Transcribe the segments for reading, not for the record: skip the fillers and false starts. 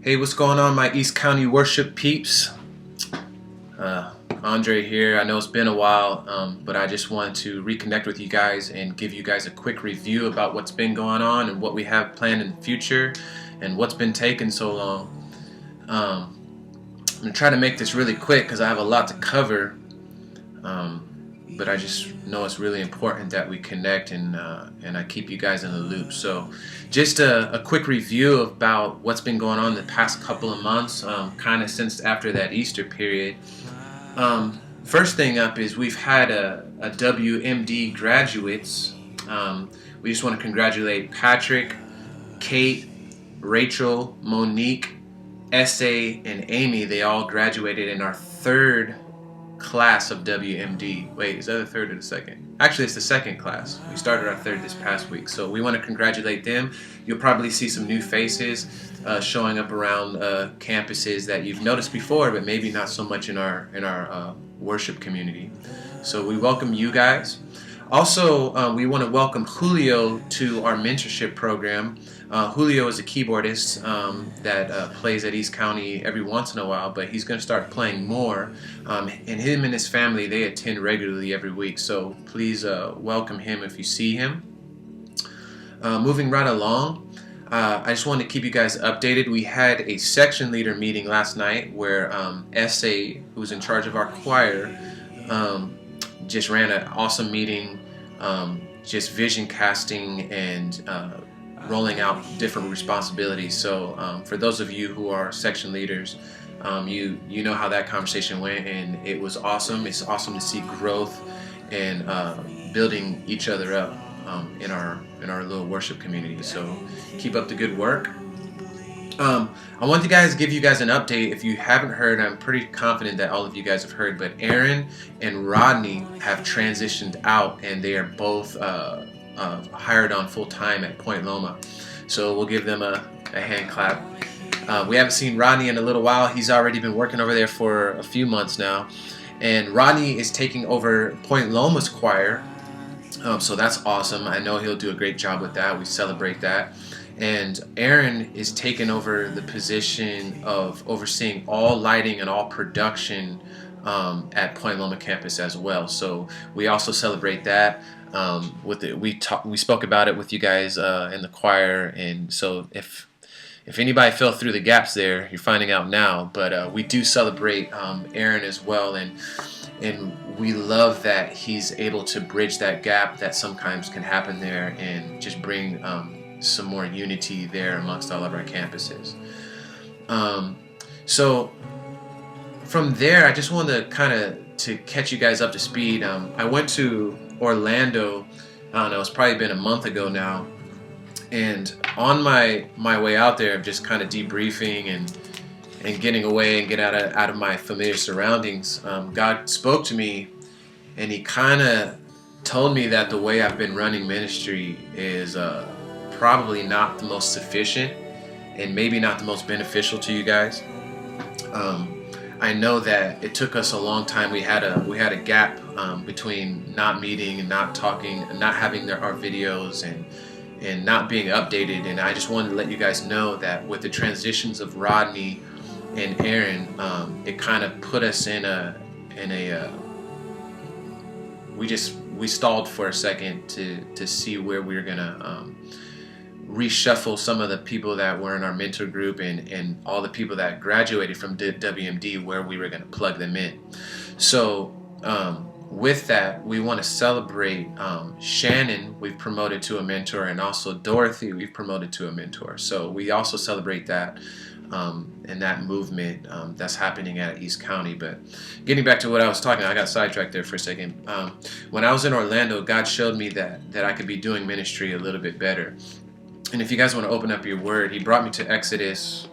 Hey, what's going on, my East County worship peeps? Andre here. I know it's been a while, but I just wanted to reconnect with you guys and give you guys a quick review about what's been going on and what we have planned in the future and what's been taking so long. I'm going to try to make this really quick because I have a lot to cover, but I just know it's really important that we connect and I keep you guys in the loop. So just a quick review about what's been going on the past couple of months, kind of since after that Easter period. First thing up is we've had a WMD graduates. We just want to congratulate Patrick, Kate, Rachel, Monique, Essay, and Amy. They all graduated in our third class of WMD. Wait, is that the third or the second? Actually, it's the second class. We started our third this past week, so we want to congratulate them. You'll probably see some new faces showing up around campuses that you've noticed before, but maybe not so much in our worship community. So we welcome you guys. Also, we want to welcome Julio to our mentorship program. Julio is a keyboardist that plays at East County every once in a while, but he's going to start playing more. And him and his family, they attend regularly every week, so please welcome him if you see him. Moving right along, I just wanted to keep you guys updated. We had a section leader meeting last night where Essay, who's in charge of our choir, just ran an awesome meeting, just vision casting and rolling out different responsibilities. So for those of you who are section leaders, you know how that conversation went, and it was awesome. It's awesome to see growth and building each other up in our little worship community. So keep up the good work. I want to give you guys an update. If you haven't heard, I'm pretty confident that all of you guys have heard, but Aaron and Rodney have transitioned out, and they are both hired on full time at Point Loma. So we'll give them a hand clap. We haven't seen Rodney in a little while. He's already been working over there for a few months now, and Rodney is taking over Point Loma's choir. So that's awesome. I know he'll do a great job with that. We celebrate that. And Aaron is taking over the position of overseeing all lighting and all production at Point Loma campus as well. So we also celebrate that. We spoke about it with you guys in the choir, and so if anybody fell through the gaps there, you're finding out now. But we do celebrate Aaron as well, and we love that he's able to bridge that gap that sometimes can happen there and just bring some more unity there amongst all of our campuses. So from there, I just wanted to catch you guys up to speed. I went to Orlando, I don't know, it's probably been a month ago now, and on my way out there, just kind of debriefing and getting away and get out of my familiar surroundings, God spoke to me, and he kind of told me that the way I've been running ministry is probably not the most sufficient and maybe not the most beneficial to you guys. I know that it took us a long time. We had a gap between not meeting and not talking and not having our videos and not being updated. And I just wanted to let you guys know that with the transitions of Rodney and Aaron, it kind of put us we stalled for a second to see where we were gonna reshuffle some of the people that were in our mentor group and all the people that graduated from WMD, where we were going to plug them in. So with that, we want to celebrate Shannon, we've promoted to a mentor, and also Dorothy, we've promoted to a mentor. So we also celebrate that and that movement that's happening at East County. But getting back to what I was talking, I got sidetracked there for a second. When I was in Orlando, God showed me that I could be doing ministry a little bit better. And if you guys want to open up your word, he brought me to Exodus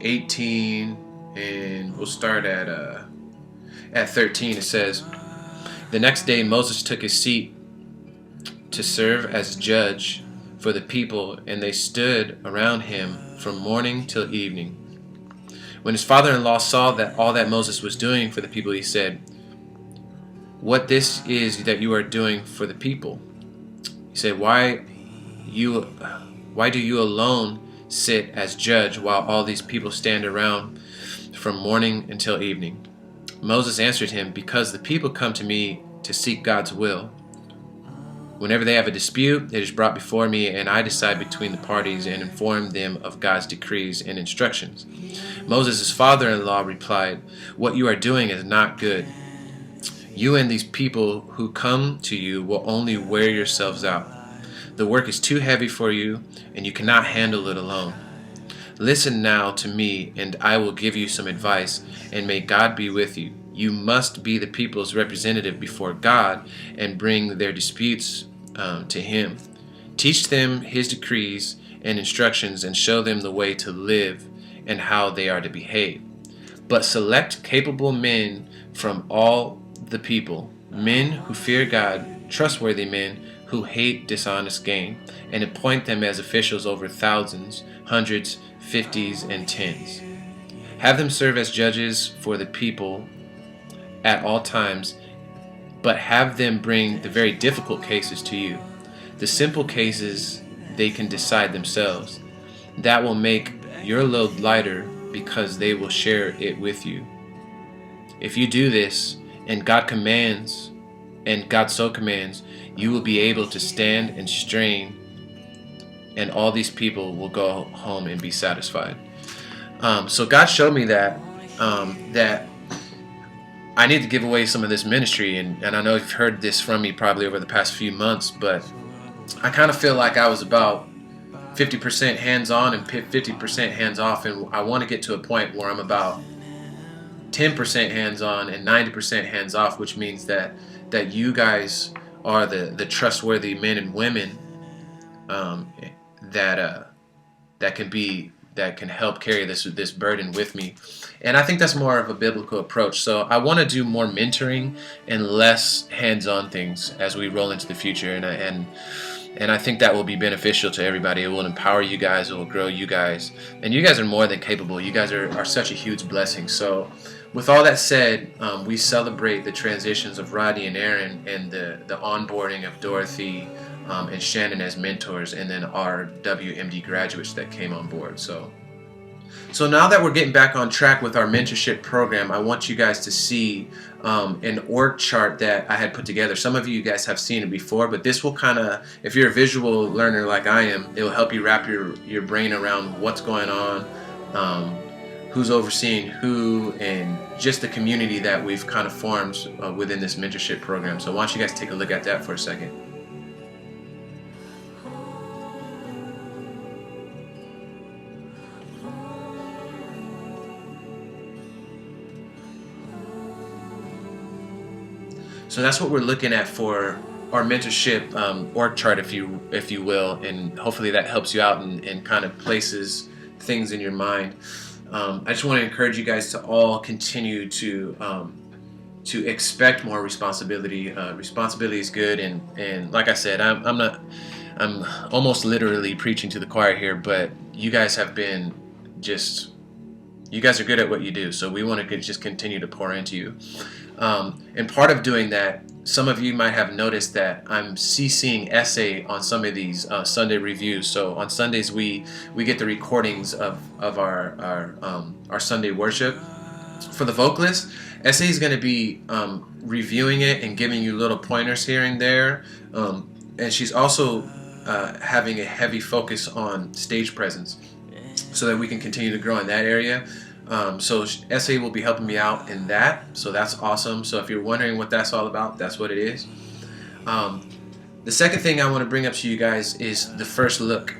18, and we'll start at 13. It says, "The next day Moses took his seat to serve as judge for the people, and they stood around him from morning till evening. When his father-in-law saw that all that Moses was doing for the people, he said, 'What this is that you are doing for the people?' He said, 'Why do you alone sit as judge while all these people stand around from morning until evening?" Moses answered him, "Because the people come to me to seek God's will. Whenever they have a dispute, it is brought before me, and I decide between the parties and inform them of God's decrees and instructions." Moses' father-in-law replied, "What you are doing is not good. You and these people who come to you will only wear yourselves out. The work is too heavy for you, and you cannot handle it alone. Listen now to me, and I will give you some advice, and may God be with you. You must be the people's representative before God and bring their disputes to Him. Teach them His decrees and instructions and show them the way to live and how they are to behave. But select capable men from all the people, men who fear God, trustworthy men who hate dishonest gain, and appoint them as officials over thousands, hundreds, fifties, and tens. Have them serve as judges for the people at all times, but have them bring the very difficult cases to you. The simple cases they can decide themselves. That will make your load lighter because they will share it with you. If you do this, and God so commands, you will be able to stand and strain, and all these people will go home and be satisfied." So God showed me that I need to give away some of this ministry, and I know you've heard this from me probably over the past few months, but I kind of feel like I was about 50% hands-on and 50% hands-off, and I want to get to a point where I'm about 10% hands-on and 90% hands-off, which means that you guys are the trustworthy men and women that can help carry this burden with me. And I think that's more of a biblical approach. So I want to do more mentoring and less hands-on things as we roll into the future, and I think that will be beneficial to everybody. It will empower you guys, it will grow you guys, and you guys are more than capable. You guys are such a huge blessing. So with all that said, we celebrate the transitions of Rodney and Aaron, and the onboarding of Dorothy and Shannon as mentors, and then our WMD graduates that came on board. So now that we're getting back on track with our mentorship program, I want you guys to see an org chart that I had put together. Some of you guys have seen it before, but this will kind of, if you're a visual learner like I am, it will help you wrap your brain around what's going on, who's overseeing who, and just the community that we've kind of formed within this mentorship program. So why don't you guys take a look at that for a second. So that's what we're looking at for our mentorship org chart, if you will, and hopefully that helps you out and kind of places things in your mind. I just want to encourage you guys to all continue to expect more responsibility. Responsibility is good, and like I said, I'm almost literally preaching to the choir here, but you guys are good at what you do, so we want to just continue to pour into you. And part of doing that, some of you might have noticed that I'm CCing essay on some of these Sunday reviews. So on Sundays we get the recordings of our Sunday worship. For the vocalist, essay is going to be reviewing it and giving you little pointers here and there. And she's also having a heavy focus on stage presence, so that we can continue to grow in that area. So SA will be helping me out in that, so that's awesome. So if you're wondering what that's all about, that's what it is. The second thing I want to bring up to you guys is the First Look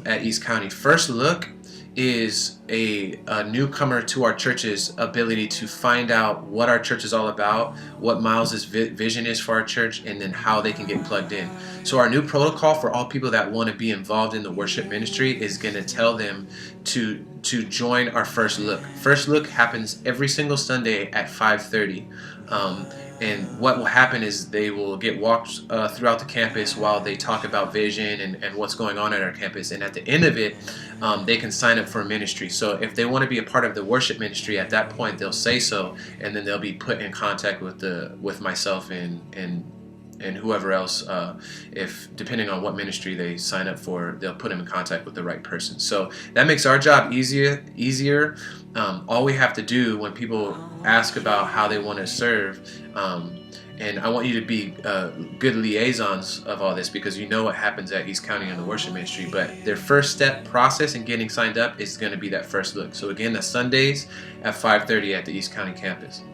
at East County. First Look is a newcomer to our church's ability to find out what our church is all about, what Miles's vision is for our church, and then how they can get plugged in. So our new protocol for all people that want to be involved in the worship ministry is going to tell them to join our First Look. First Look happens every single Sunday at 5:30. And what will happen is they will get walked throughout the campus while they talk about vision and what's going on at our campus. And at the end of it, they can sign up for a ministry. So if they want to be a part of the worship ministry, at that point they'll say so, and then they'll be put in contact with myself and and whoever else, if depending on what ministry they sign up for, they'll put them in contact with the right person. So that makes our job easier. All we have to do when people ask about how they want to serve, and I want you to be good liaisons of all this, because you know what happens at East County in the worship ministry. But their first step process in getting signed up is going to be that first look. So again, that's Sundays at 5:30 at the East County campus.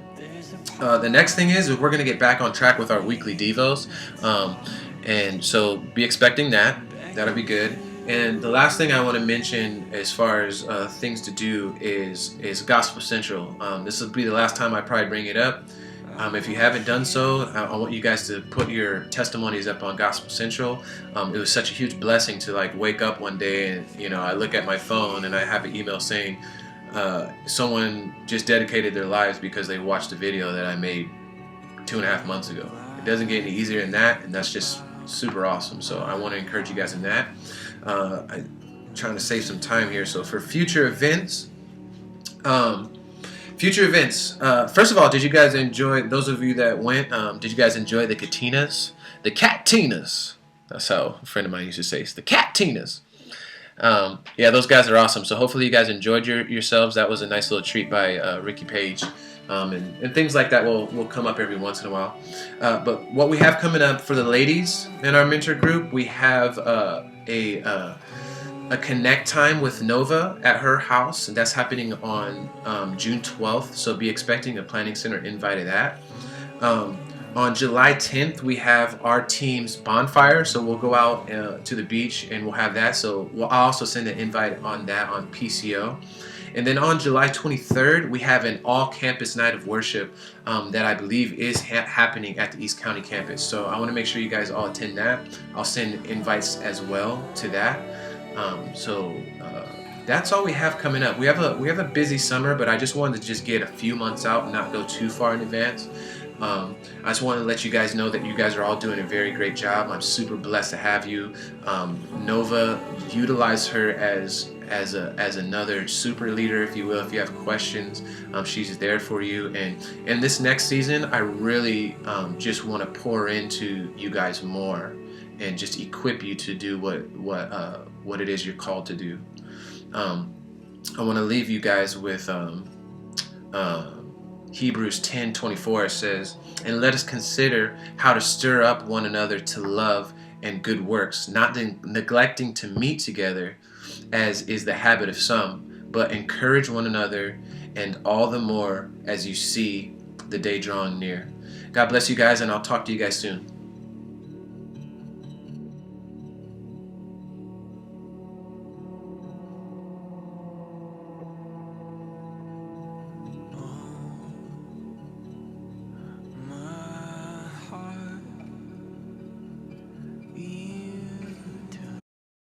The next thing is we're going to get back on track with our weekly devos, and so be expecting that. That'll be good. And the last thing I want to mention as far as things to do is Gospel Central. This will be the last time I probably bring it up. If you haven't done so, I want you guys to put your testimonies up on Gospel Central. It was such a huge blessing to like wake up one day and I look at my phone and I have an email saying someone just dedicated their lives because they watched a video that I made 2.5 months ago. It doesn't get any easier than that, and that's just super awesome. So I want to encourage you guys in that. I'm trying to save some time here. So for future events, first of all, did you guys enjoy, those of you that went, did you guys enjoy the Catinas? The Catinas. That's how a friend of mine used to say, it's the Catinas. Yeah, those guys are awesome. So hopefully you guys enjoyed yourselves. That was a nice little treat by Ricky Page. And things like that will come up every once in a while. But what we have coming up for the ladies in our mentor group, we have a connect time with Nova at her house, and that's happening on June 12th. So be expecting a planning center invite of that. On July 10th, we have our team's bonfire, so we'll go out to the beach and we'll have that. So I'll also send an invite on that on PCO. And then on July 23rd, we have an all-campus night of worship that I believe is happening at the East County campus. So I want to make sure you guys all attend that. I'll send invites as well to that. That's all we have coming up. We have a busy summer, but I just wanted to just get a few months out and not go too far in advance. I just want to let you guys know that you guys are all doing a very great job. I'm super blessed to have you. Nova, utilize her as another super leader, if you will. If you have questions, she's there for you. And in this next season, I really just want to pour into you guys more and just equip you to do what it is you're called to do. I want to leave you guys with Hebrews 10:24. It says, "And let us consider how to stir up one another to love and good works, not neglecting to meet together, as is the habit of some, but encourage one another, and all the more as you see the day drawing near." God bless you guys, and I'll talk to you guys soon.